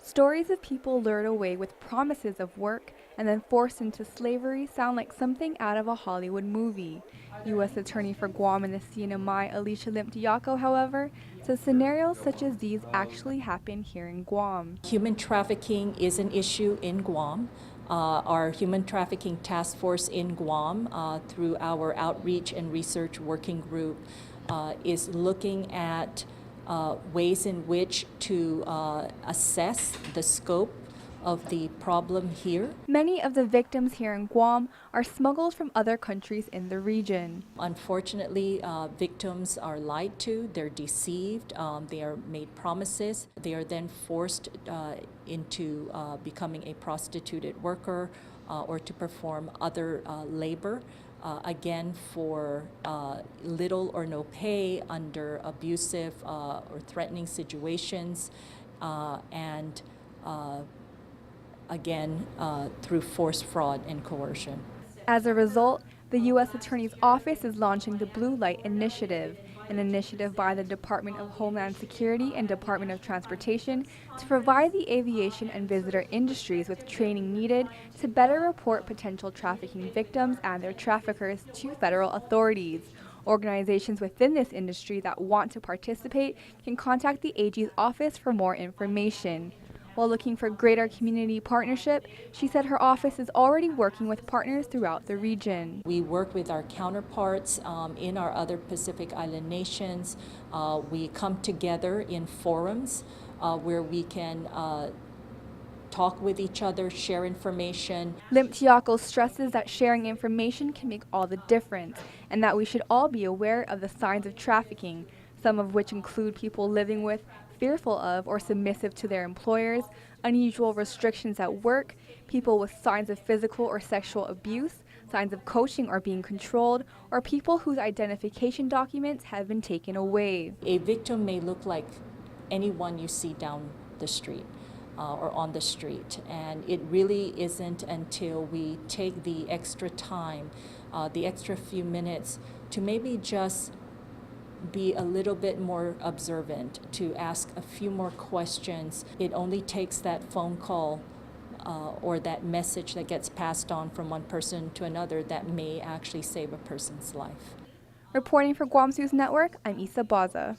Stories of people lured away with promises of work and then forced into slavery sound like something out of a Hollywood movie. U.S. Attorney for Guam and the CNMI, Alicia Limtiaco, however, says scenarios such as these actually happen here in Guam. Human trafficking is an issue in Guam. Our Human Trafficking Task Force in Guam, through our Outreach and Research Working Group, is looking at ways in which to assess the scope of the problem here. Many of the victims here in Guam are smuggled from other countries in the region. Unfortunately, victims are lied to, they're deceived, they are made promises, they are then forced into becoming a prostituted worker or to perform other labor. Again, for little or no pay under abusive or threatening situations, and again, through force, fraud, and coercion. As a result, the U.S. Attorney's Office is launching the Blue Light Initiative, an initiative by the Department of Homeland Security and Department of Transportation to provide the aviation and visitor industries with training needed to better report potential trafficking victims and their traffickers to federal authorities. Organizations within this industry that want to participate can contact the AG's office for more information. While looking for greater community partnership, she said her office is already working with partners throughout the region. We work with our counterparts in our other Pacific Island nations. We come together in forums where we can talk with each other, share information. Limtiaco stresses that sharing information can make all the difference and that we should all be aware of the signs of trafficking, some of which include people living with, fearful of, or submissive to their employers, unusual restrictions at work, people with signs of physical or sexual abuse, signs of coaching or being controlled, or people whose identification documents have been taken away. A victim may look like anyone you see down the street or on the street, and it really isn't until we take the extra time, the extra few minutes to maybe just be a little bit more observant, to ask a few more questions. It only takes that phone call or that message that gets passed on from one person to another that may actually save a person's life. Reporting for Guam's News Network, I'm Isa Baza.